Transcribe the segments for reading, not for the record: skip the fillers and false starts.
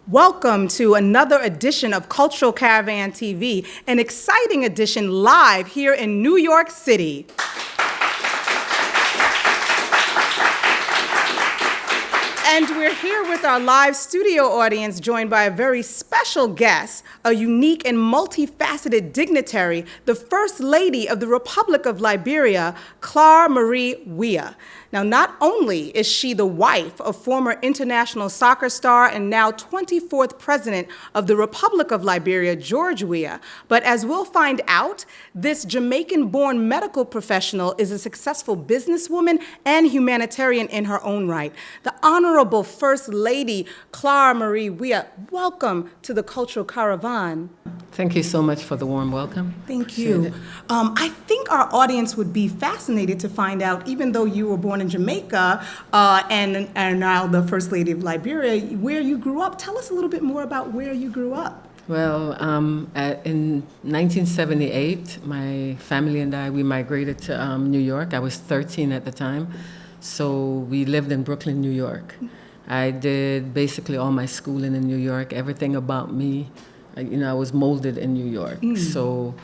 Welcome to another edition of Cultural Caravan TV, an exciting edition live here in New York City. And we're here with our live studio audience, joined by a very special guest, a unique and multifaceted dignitary, the First Lady of the Republic of Liberia, Clar Marie Weah. Now, not only is she the wife of former international soccer star and now 24th President of the Republic of Liberia, George Weah, but as we'll find out, this Jamaican-born medical professional is a successful businesswoman and humanitarian in her own right. The Honorable First Lady, Clar Marie Weah, welcome to the Cultural Caravan. Thank you so much for the warm welcome. Thank you. I think our audience would be fascinated to find out, even though you were born in Jamaica and are now the First Lady of Liberia, where you grew up. Tell us a little bit more about where you grew up. Well, in 1978, my family and I, we migrated to New York. I was 13 at the time, so we lived in Brooklyn, New York. I did basically all my schooling in New York. Everything about me, I was molded in New York. So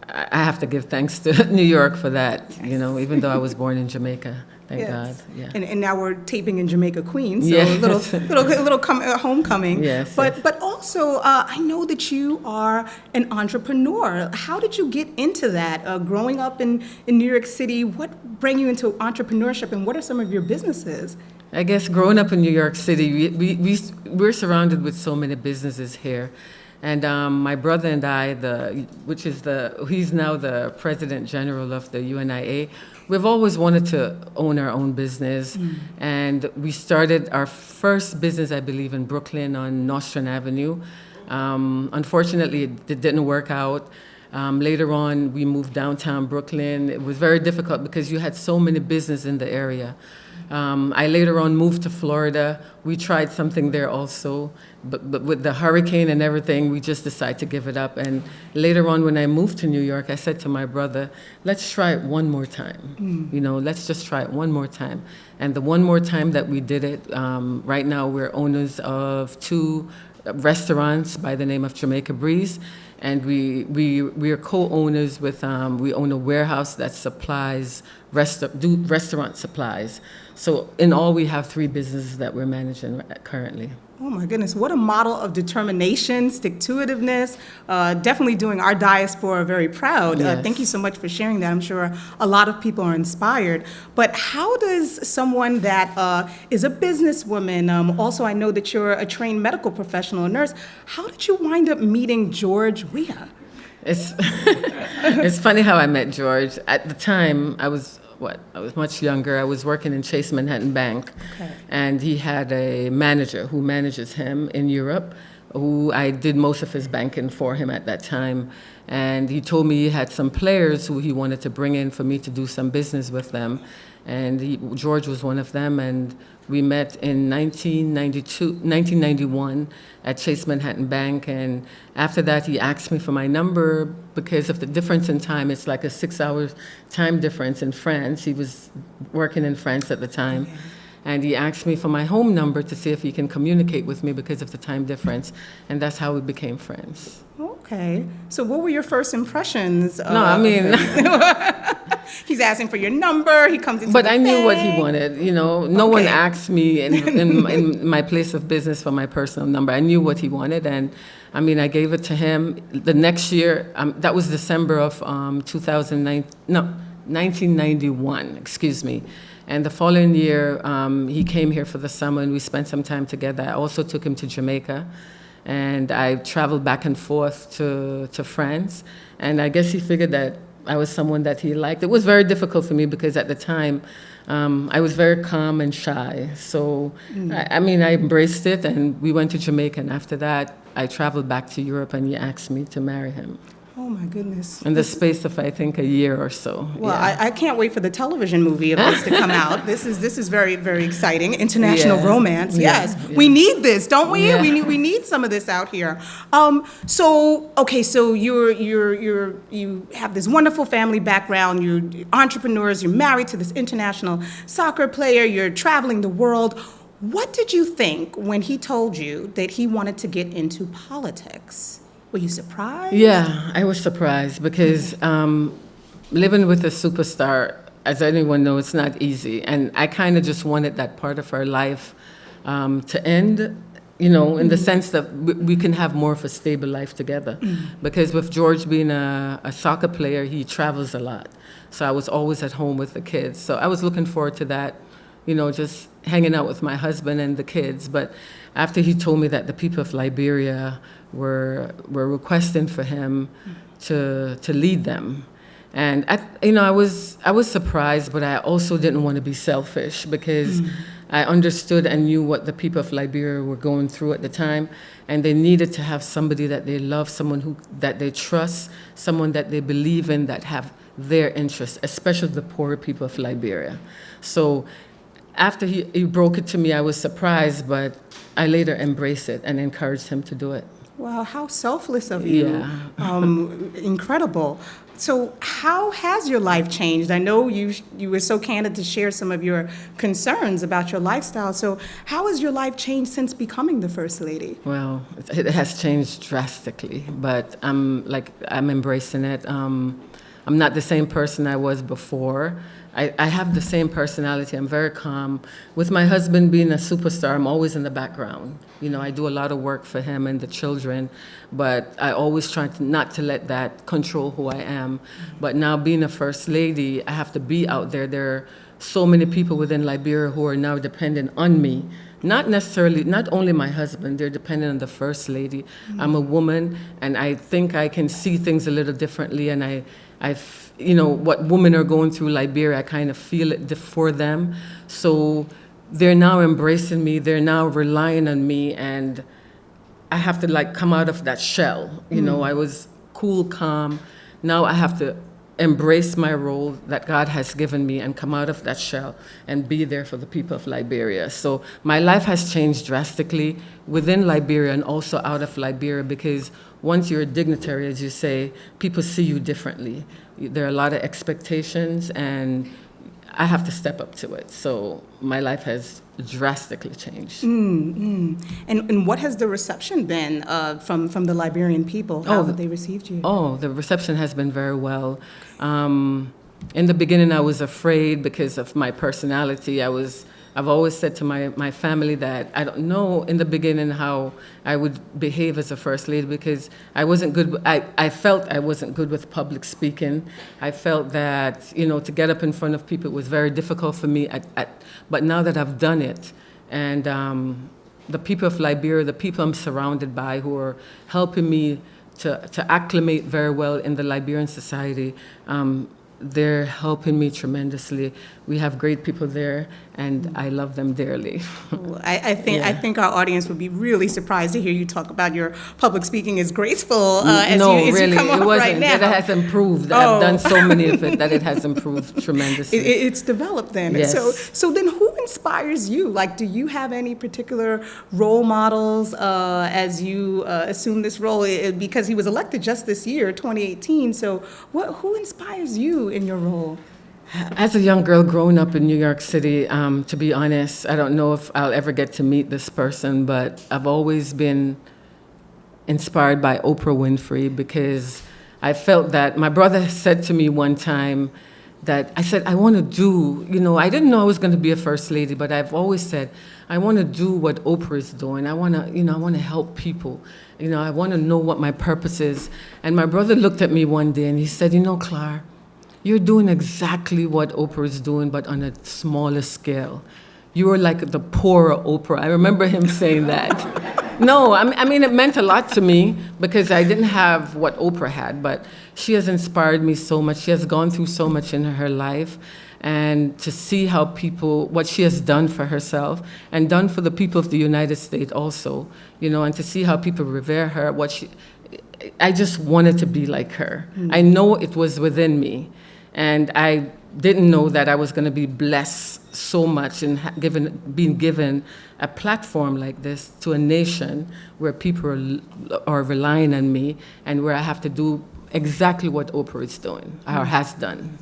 I have to give thanks to New York for that, even though I was born in Jamaica. Thank God. Yeah. And now we're taping in Jamaica, Queens, so yes. a little homecoming. Yes. But also, I know that you are an entrepreneur. How did you get into that? Growing up in New York City, what brought you into entrepreneurship, and what are some of your businesses? I guess growing up in New York City, we're surrounded with so many businesses here. And my brother and I, he's now the President General of the UNIA, we've always wanted to own our own business. And we started our first business, I believe, in Brooklyn on Nostrand Avenue. Unfortunately, it didn't work out. Later on, we moved downtown Brooklyn. It was very difficult because you had so many businesses in the area. I later on moved to Florida. We tried something there also, but with the hurricane and everything, we just decided to give it up. And later on, when I moved to New York, I said to my brother, let's try it one more time. Let's just try it one more time. And the one more time that we did it, right now we're owners of 2 restaurants by the name of Jamaica Breeze. And we are co-owners with, we own a warehouse that supplies, restaurant supplies. So in all, we have 3 businesses that we're managing currently. Oh my goodness, what a model of determination, stick-to-itiveness, definitely doing our diaspora very proud. Yes. Thank you so much for sharing that. I'm sure a lot of people are inspired. But how does someone that is a businesswoman, also I know that you're a trained medical professional, a nurse, how did you wind up meeting George Weah? It's funny how I met George. At the time, I was much younger. I was working in Chase Manhattan Bank, and he had a manager who manages him in Europe, who I did most of his banking for him at that time. And he told me he had some players who he wanted to bring in for me to do some business with them. And George was one of them, and we met in 1991 at Chase Manhattan Bank, and after that he asked me for my number because of the difference in time. It's like a 6-hour time difference in France. He was working in France at the time. And he asked me for my home number to see if he can communicate with me because of the time difference, and that's how we became friends. Okay, so what were your first impressions? No, I mean... He's asking for your number, he comes into But the I knew bank. what he wanted, No one asked me in my place of business for my personal number. I knew what he wanted, and I mean, I gave it to him. The next year, that was December of 1991, excuse me. And the following year, he came here for the summer, and we spent some time together. I also took him to Jamaica, and I traveled back and forth to France. And I guess he figured that I was someone that he liked. It was very difficult for me because at the time, I was very calm and shy. So, I embraced it, and we went to Jamaica. And after that, I traveled back to Europe, and he asked me to marry him. Oh my goodness. In the space of, I think, a year or so. Well, yeah. I can't wait for the television movie of this to come out. This is very, very exciting. International romance, yes. Yeah. We need this, don't we? Yeah. We need some of this out here. So you have this wonderful family background. You're entrepreneurs. You're married to this international soccer player. You're traveling the world. What did you think when he told you that he wanted to get into politics? Were you surprised? Yeah, I was surprised because living with a superstar, as anyone knows, it's not easy. And I kind of just wanted that part of our life to end, in the sense that we can have more of a stable life together. Because with George being a soccer player, he travels a lot. So I was always at home with the kids. So I was looking forward to that, just hanging out with my husband and the kids. But after he told me that the people of Liberia were requesting for him to lead them, and I was surprised, but I also didn't want to be selfish because I understood and knew what the people of Liberia were going through at the time, and they needed to have somebody that they love, someone that they trust, someone that they believe in, that have their interests, especially the poor people of Liberia. So after he broke it to me, I was surprised, but I later embraced it and encouraged him to do it. Wow, how selfless of you. Yeah. Incredible. So how has your life changed? I know you were so candid to share some of your concerns about your lifestyle. So how has your life changed since becoming the First Lady? Well, it has changed drastically, but I'm embracing it. I'm not the same person I was before. I have the same personality. I'm very calm. With my husband being a superstar, I'm always in the background. I do a lot of work for him and the children, but I always try not to let that control who I am. But now being a First Lady, I have to be out there. There are so many people within Liberia who are now dependent on me. Not only my husband, they're dependent on the First Lady. I'm a woman, and I think I can see things a little differently, and what women are going through Liberia, I kind of feel it for them. So they're now embracing me, they're now relying on me, and I have to come out of that shell. I was cool, calm. Now I have to embrace my role that God has given me and come out of that shell and be there for the people of Liberia. So my life has changed drastically within Liberia and also out of Liberia, because once you're a dignitary, as you say, people see you differently. There are a lot of expectations, and I have to step up to it. So my life has drastically changed. And what has the reception been from the Liberian people? How have they received you? Oh, the reception has been very well. In the beginning, I was afraid because of my personality. I've always said to my family that I don't know in the beginning how I would behave as a First Lady, because I wasn't good. I felt I wasn't good with public speaking. I felt that, to get up in front of people was very difficult for me. But now that I've done it, and the people of Liberia, the people I'm surrounded by who are helping me to acclimate very well in the Liberian society, they're helping me tremendously. We have great people there, and I love them dearly. I think our audience would be really surprised to hear you talk about your public speaking as graceful as you come off right now. It has improved. I've done so many of it that it has improved tremendously. It's developed then. Yes. So then who inspires you? Do you have any particular role models as you assume this role? Because he was elected just this year, 2018. So who inspires you in your role? As a young girl growing up in New York City, to be honest, I don't know if I'll ever get to meet this person, but I've always been inspired by Oprah Winfrey, because I felt that my brother said to me one time that I said, I want to do, I didn't know I was going to be a First Lady, but I've always said, I want to do what Oprah is doing. I want to help people. I want to know what my purpose is. And my brother looked at me one day and he said, Clar, you're doing exactly what Oprah is doing, but on a smaller scale. You are like the poorer Oprah. I remember him saying that. No, I mean, it meant a lot to me because I didn't have what Oprah had, but she has inspired me so much. She has gone through so much in her life, and to see how what she has done for herself and done for the people of the United States also, and to see how people revere her, I just wanted to be like her. I know it was within me. And I didn't know that I was going to be blessed so much and being given a platform like this to a nation where people are relying on me, and where I have to do exactly what Oprah is doing or has done.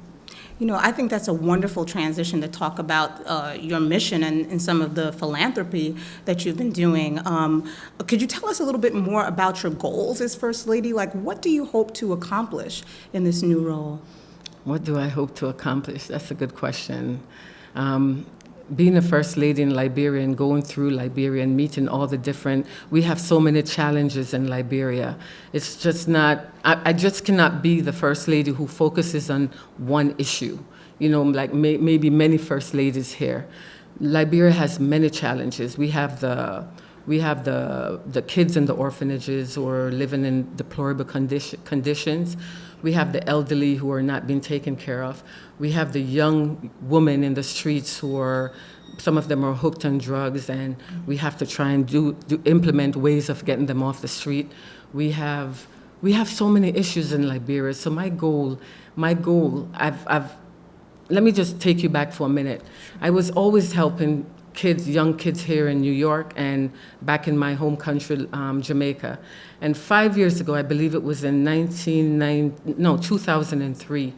You know, I think that's a wonderful transition to talk about your mission and some of the philanthropy that you've been doing. Could you tell us a little bit more about your goals as First Lady? Like, what do you hope to accomplish in this new role? What do I hope to accomplish? That's a good question. Being a First Lady in Liberia and going through Liberia and meeting all the different, we have so many challenges in Liberia. It's just not, I just cannot be the First Lady who focuses on one issue. You know, like maybe many First Ladies here. Liberia has many challenges. We have the kids in the orphanages who are living in deplorable conditions. We have the elderly who are not being taken care of. We have the young women in the streets who are, some of them are hooked on drugs, and we have to try and implement ways of getting them off the street. We have so many issues in Liberia. So my goal, let me just take you back for a minute. I was always helping young kids here in New York and back in my home country, Jamaica. And 5 years ago, I believe it was in 2003,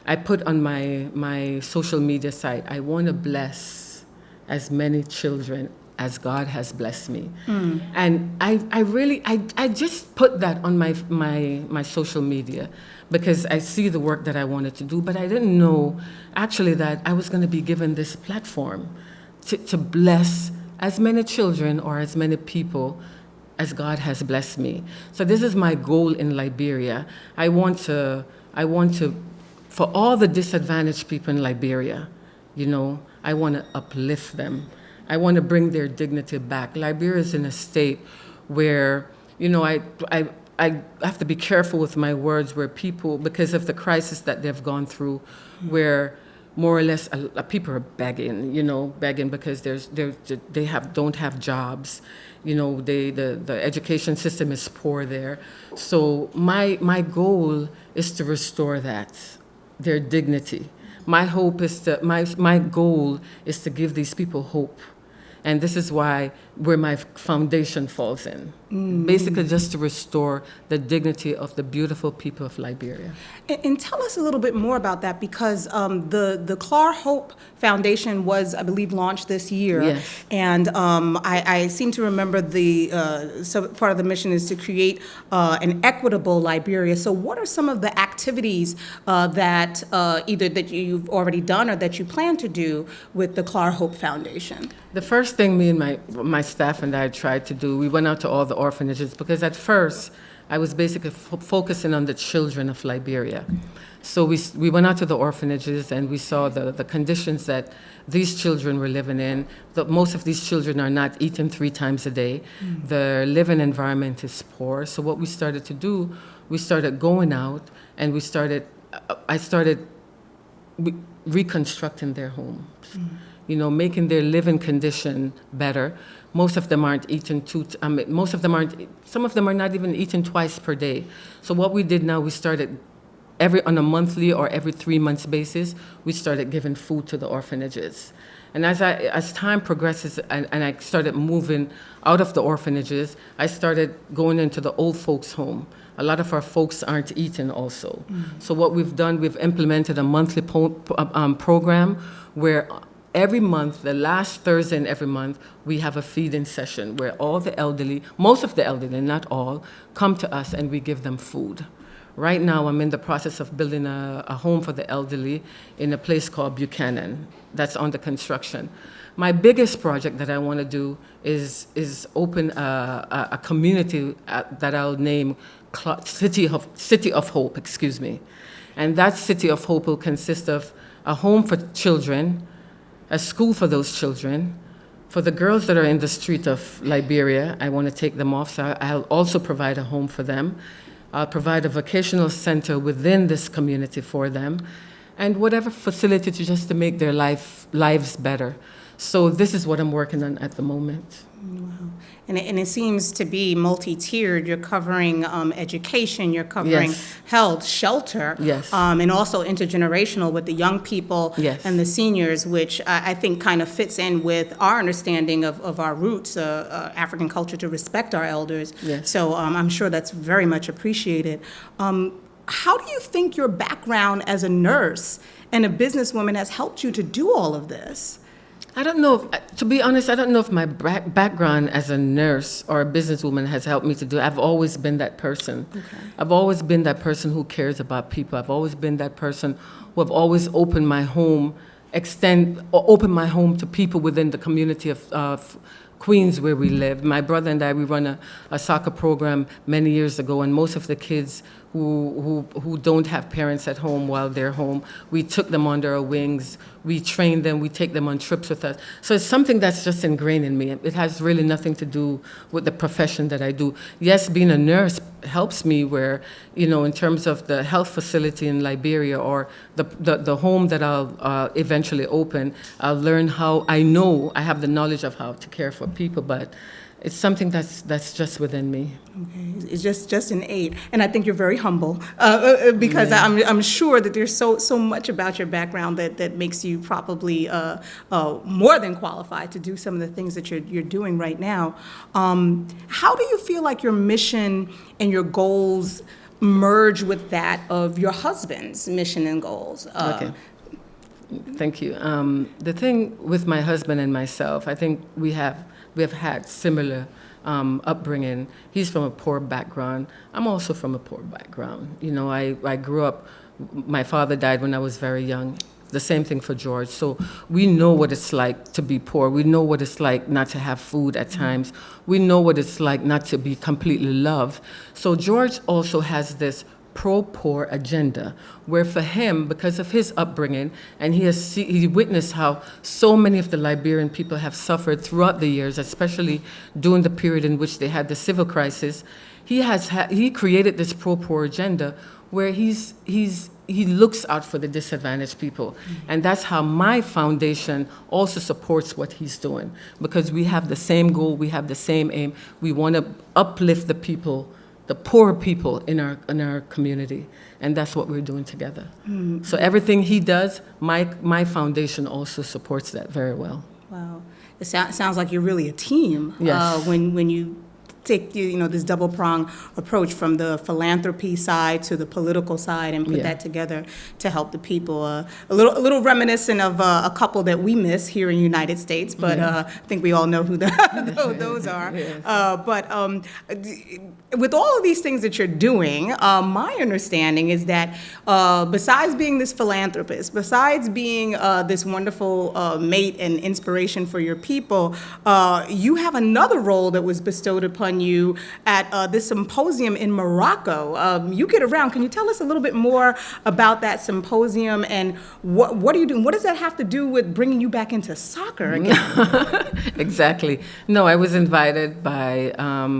I put on my social media site, I want to bless as many children as God has blessed me. And I just put that on my social media because I see the work that I wanted to do, but I didn't know actually that I was going to be given this platform to bless as many children or as many people as God has blessed me. So this is my goal in Liberia. I want to, for all the disadvantaged people in Liberia, you know, I want to uplift them. I want to bring their dignity back. Liberia is in a state where, you know, I have to be careful with my words, where people, because of the crisis that they've gone through, where more or less people are begging because they don't have jobs. You know, the education system is poor there. So my goal is to restore their dignity. My goal is to give these people hope. And this is where my foundation falls in. Basically just to restore the dignity of the beautiful people of Liberia. And tell us a little bit more about that, because the Clar Hope Foundation was, I believe, launched this year. Yes. And I seem to remember part of the mission is to create an equitable Liberia. So what are some of the activities that either that you've already done or that you plan to do with the Clar Hope Foundation? The first thing me and my staff and I tried to do, we went out to all the orphanages, because at first I was basically focusing on the children of Liberia. So we went out to the orphanages and we saw the conditions that these children were living in. Most of these children are not eating 3 times a day. Their living environment is poor. So what we started to do, we started going out and I started reconstructing their homes. You know, making their living condition better. Most of them aren't eating some of them are not even eating twice per day. So what we did now, we started on a monthly or every 3 months basis, we started giving food to the orphanages. And as time progresses and I started moving out of the orphanages, I started going into the old folks' home. A lot of our folks aren't eating also. So what we've done, we've implemented a monthly program where every month, the last Thursday in every month, we have a feeding session where all the elderly, most of the elderly, not all, come to us and we give them food. Right now, I'm in the process of building a home for the elderly in a place called Buchanan. That's under construction. My biggest project that I want to do is open a community that I'll name City of Hope, excuse me. And that City of Hope will consist of a home for children, a school for those children. For the girls that are in the street of Liberia, I want to take them off, so I'll also provide a home for them. I'll provide a vocational center within this community for them, and whatever facility to make their lives better. So this is what I'm working on at the moment. Wow. And it seems to be multi-tiered. You're covering education, you're covering health, shelter, and also intergenerational with the young people and the seniors, which I think kind of fits in with our understanding of our roots, African culture, to respect our elders. So I'm sure that's very much appreciated. How do you think your background as a nurse and a businesswoman has helped you to do all of this? I don't know, to be honest, I don't know if my background as a nurse or a businesswoman has helped me to do it. I've always been that person. Okay. I've always been that person who cares about people. I've always been that person who have always opened my home, open my home to people within the community of Queens where we live. My brother and I, we run a soccer program many years ago, and most of the kids who don't have parents at home while they're home, we took them under our wings, we train them, we take them on trips with us. So it's something that's just ingrained in me. It has really nothing to do with the profession that I do. Yes, being a nurse helps me where, in terms of the health facility in Liberia or the home that I'll eventually open, I'll learn how, I have the knowledge of how to care for people, but it's something that's just within me. Okay, it's just innate, and I think you're very humble because I'm sure that there's so much about your background that makes you probably more than qualified to do some of the things that you're doing right now. How do you feel like your mission and your goals merge with that of your husband's mission and goals? Okay. Thank you. The thing with my husband and myself, I think we have had similar upbringing. He's from a poor background. I'm also from a poor background. I grew up, my father died when I was very young. The same thing for George. So we know what it's like to be poor. We know what it's like not to have food at times. We know what it's like not to be completely loved. So George also has this pro-poor agenda, where for him, because of his upbringing, and he witnessed how so many of the Liberian people have suffered throughout the years, especially during the period in which they had the civil crisis, he created this pro-poor agenda where he looks out for the disadvantaged people. And that's how my foundation also supports what he's doing, because we have the same goal, we have the same aim. We want to uplift the people, the poor people in our community, and that's what we're doing together. Mm-hmm. So everything he does, my foundation also supports that very well. Wow, it sounds like you're really a team. Yes. When you take this double-pronged approach from the philanthropy side to the political side and put that together to help the people. A little reminiscent of a couple that we miss here in the United States, but I think we all know who those are. Yes. But with all of these things that you're doing, my understanding is that besides being this philanthropist, besides being this wonderful mate and inspiration for your people, you have another role that was bestowed upon you at this symposium in Morocco. You get around. Can you tell us a little bit more about that symposium and what are you doing? What does that have to do with bringing you back into soccer again? Exactly. No, I was invited by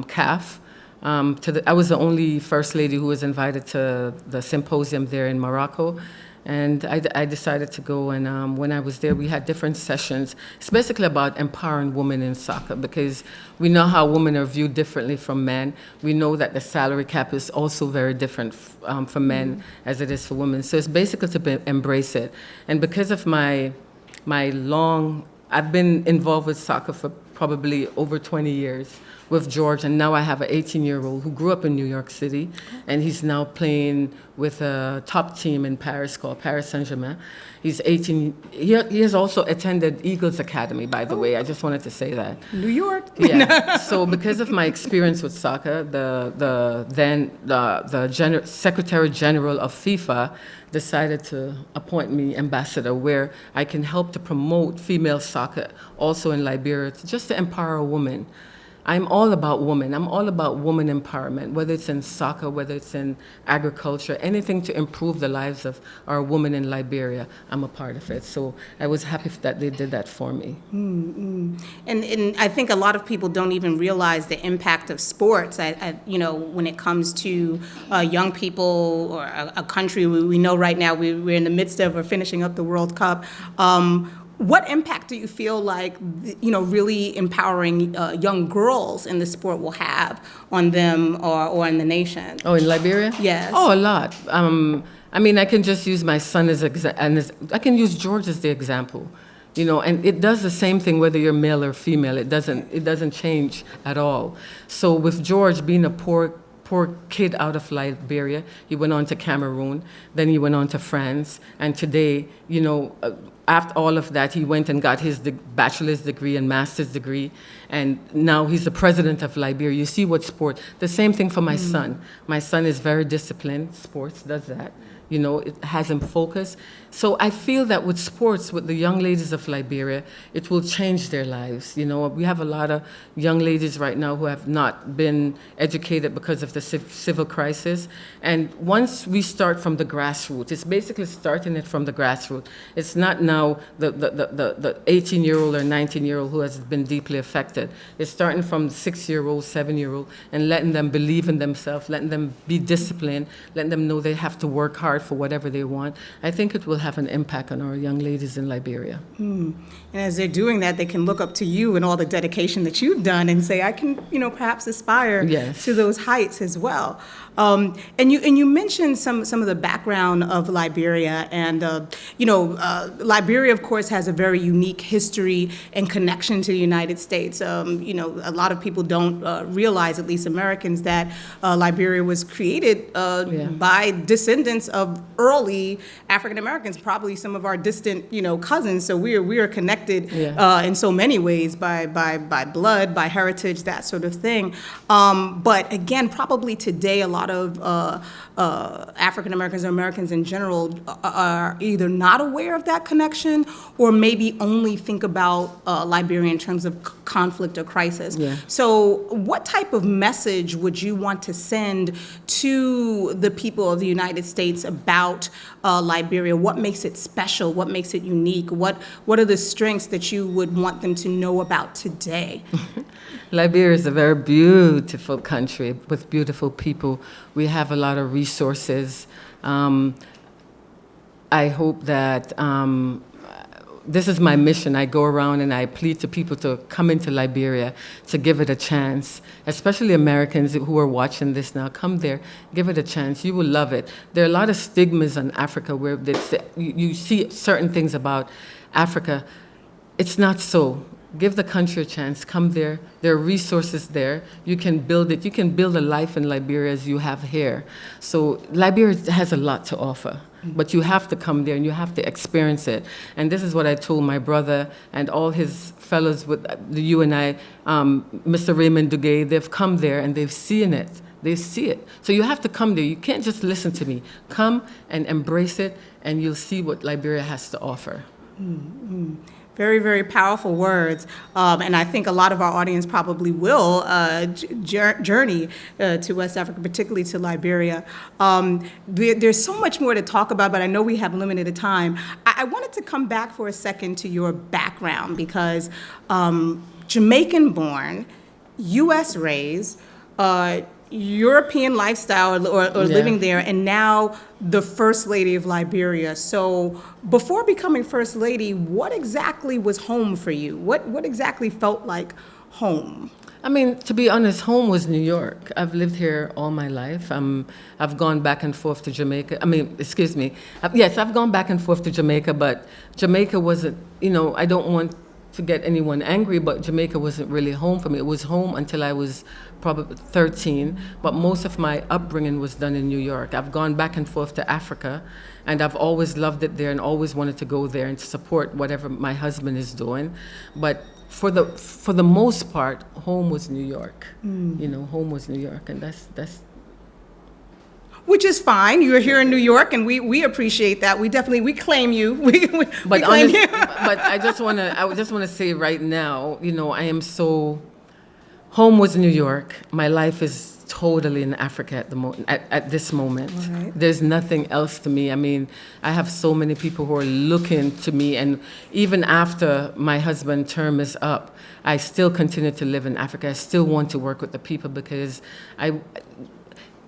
CAF. I was the only First Lady who was invited to the symposium there in Morocco. And I decided to go, and when I was there, we had different sessions. It's basically about empowering women in soccer, because we know how women are viewed differently from men. We know that the salary cap is also very different for men as it is for women. So it's basically to embrace it. And because of I've been involved with soccer for probably over 20 years with George, and now I have an 18-year-old who grew up in New York City, and he's now playing with a top team in Paris called Paris Saint-Germain. He's 18. He has also attended Eagles Academy, by the way. I just wanted to say that. New York. Yeah. So because of my experience with soccer, the Secretary General of FIFA decided to appoint me ambassador, where I can help to promote female soccer also in Liberia, just to empower a woman. I'm all about women. I'm all about woman empowerment, whether it's in soccer, whether it's in agriculture, anything to improve the lives of our women in Liberia, I'm a part of it. So I was happy that they did that for me. Mm-hmm. And I think a lot of people don't even realize the impact of sports, when it comes to young people or a country. We know right now we're in the midst of or finishing up the World Cup. What impact do you feel like, really empowering young girls in the sport will have on them or in the nation? Oh, in Liberia? Yes. Oh, a lot. I can just use my son I can use George as the example. And it does the same thing whether you're male or female. It doesn't change at all. So with George being a poor poor kid out of Liberia. He went on to Cameroon, then he went on to France, and today, after all of that, he went and got his bachelor's degree and master's degree, and now he's the president of Liberia. You see what sport, the same thing for my son. My son is very disciplined, sports does that. It has him focused. So I feel that with sports, with the young ladies of Liberia, it will change their lives. We have a lot of young ladies right now who have not been educated because of the civil crisis. And once we start from the grassroots, it's basically starting it from the grassroots. It's not now the 18-year-old or 19-year-old who has been deeply affected. It's starting from the 6-year-old, 7-year-old, and letting them believe in themselves, letting them be disciplined, letting them know they have to work hard for whatever they want. I think it will have an impact on our young ladies in Liberia. And as they're doing that, they can look up to you and all the dedication that you've done and say, I can, perhaps aspire to those heights as well. And you mentioned some of the background of Liberia, and Liberia, of course, has a very unique history and connection to the United States. A lot of people don't realize, at least Americans, that Liberia was created by descendants of early African Americans, probably some of our distant, cousins. So we are connected in so many ways by blood, by heritage, that sort of thing. But again, probably today, a lot of African Americans or Americans in general are either not aware of that connection or maybe only think about Liberia in terms of conflict or crisis. So what type of message would you want to send to the people of the United States about Liberia? What makes it special? What makes it unique? What are the strengths that you would want them to know about today? Liberia is a very beautiful country with beautiful people. We have a lot of resources. I hope that this is my mission. I go around and I plead to people to come into Liberia, to give it a chance, especially Americans who are watching this now. Come there, give it a chance. You will love it. There are a lot of stigmas on Africa where you see certain things about Africa. It's not so. Give the country a chance. Come there. There are resources there. You can build it. You can build a life in Liberia as you have here. So Liberia has a lot to offer. But you have to come there and you have to experience it. And this is what I told my brother and all his fellows with the UNI, Mr. Raymond Duguay. They've come there and they've seen it. They see it. So you have to come there. You can't just listen to me. Come and embrace it, and you'll see what Liberia has to offer. Very, very powerful words. And I think a lot of our audience probably will journey to West Africa, particularly to Liberia. There's so much more to talk about, but I know we have limited time. I wanted to come back for a second to your background because Jamaican-born, U.S. raised, European lifestyle or living there, and now the First Lady of Liberia. So before becoming First Lady, what exactly was home for you? What exactly felt like home? I mean, to be honest, home was New York. I've lived here all my life. I've gone back and forth to Jamaica. Yes, I've gone back and forth to Jamaica, but Jamaica wasn't, I don't want to get anyone angry, but Jamaica wasn't really home for me. It was home until I was probably 13, but most of my upbringing was done in New York. I've gone back and forth to Africa, and I've always loved it there and always wanted to go there and to support whatever my husband is doing. But for the most part, home was New York. Home was New York, and that's which is fine. You're here in New York, and we appreciate that. We claim you. We claim you. But I just want to say right now, I am so. Home was New York. My life is totally in Africa at this moment. Right. There's nothing else to me. I mean, I have so many people who are looking to me, and even after my husband's term is up, I still continue to live in Africa. I still want to work with the people because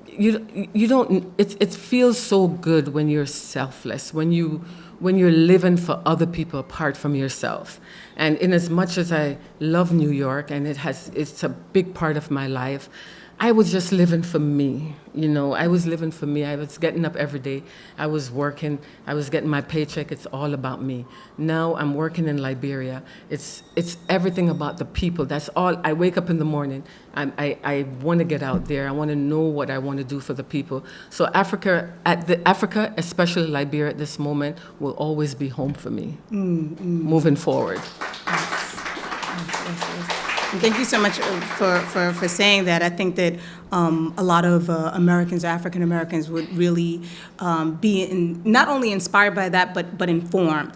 you don't. It feels so good when you're selfless, when you're living for other people apart from yourself. And in as much as I love New York and it's a big part of my life, I was just living for me, you know. I was living for me. I was getting up every day. I was working. I was getting my paycheck. It's all about me. Now I'm working in Liberia. It's everything about the people. That's all. I wake up in the morning. I want to get out there. I want to know what I want to do for the people. So Africa, especially Liberia at this moment, will always be home for me, moving forward. And thank you so much for saying that. I think that a lot of Americans, African Americans, would really be not only inspired by that, but informed,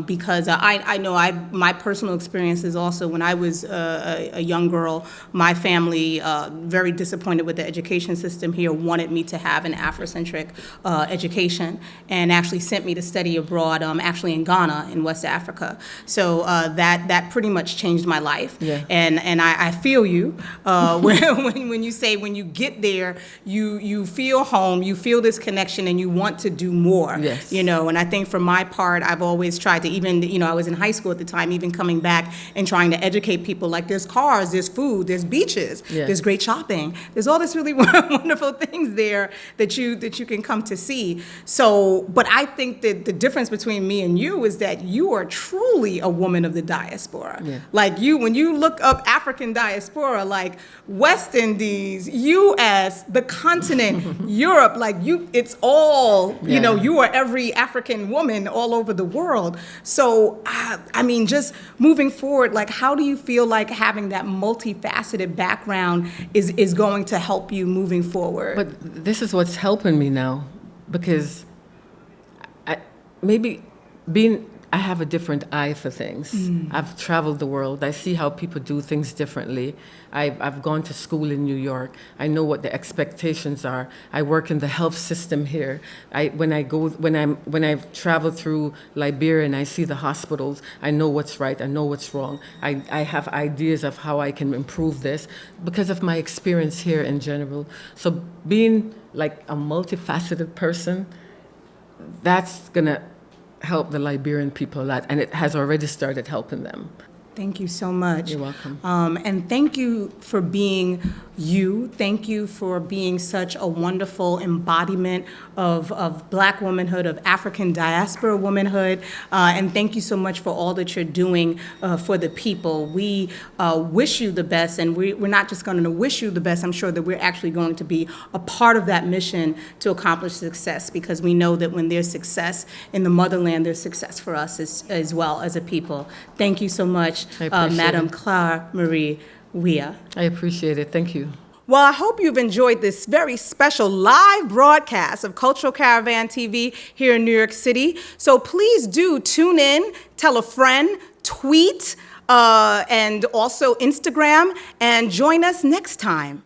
because I know my personal experience is also when I was a young girl, my family, very disappointed with the education system here, wanted me to have an Afrocentric education, and actually sent me to study abroad, actually in Ghana, in West Africa. So that pretty much changed my life. Yeah. And I feel you when you say when you get there, you feel home, you feel this connection, and you want to do more. Yes. You know, and I think for my part, I've always tried to, even, you know, I was in high school at the time, even coming back and trying to educate people, like there's cars, there's food, there's beaches, Yeah. there's great shopping, there's all this really wonderful things there that you can come to see. So, but I think that the difference between me and you is that you are truly a woman of the diaspora. Yeah. Like when you look up African diaspora, like West Indies, U.S., the continent, Europe, like it's all, you know, you are every African woman all over the world. So, I mean, just moving forward, like, how do you feel like having that multifaceted background is going to help you moving forward? But this is what's helping me now, because I have a different eye for things. I've traveled the world. I see how people do things differently. I've gone to school in New York. I know what the expectations are. I work in the health system here. When I've traveled through Liberia and I see the hospitals, I know what's right. I know what's wrong. I have ideas of how I can improve this because of my experience here in general. So being like a multifaceted person, that's gonna help the Liberian people a lot, and it has already started helping them. Thank you so much. You're welcome. And thank you for being you. Thank you for being such a wonderful embodiment of Black womanhood, of African diaspora womanhood. And thank you so much for all that you're doing for the people. We wish you the best, and we're not just going to wish you the best. I'm sure that we're actually going to be a part of that mission to accomplish success, because we know that when there's success in the motherland, there's success for us as well as a people. Thank you so much, Madam Clar Marie Weah. I appreciate it. Thank you. Well, I hope you've enjoyed this very special live broadcast of Cultural Caravan TV here in New York City. So please do tune in, tell a friend, tweet, and also Instagram, and join us next time.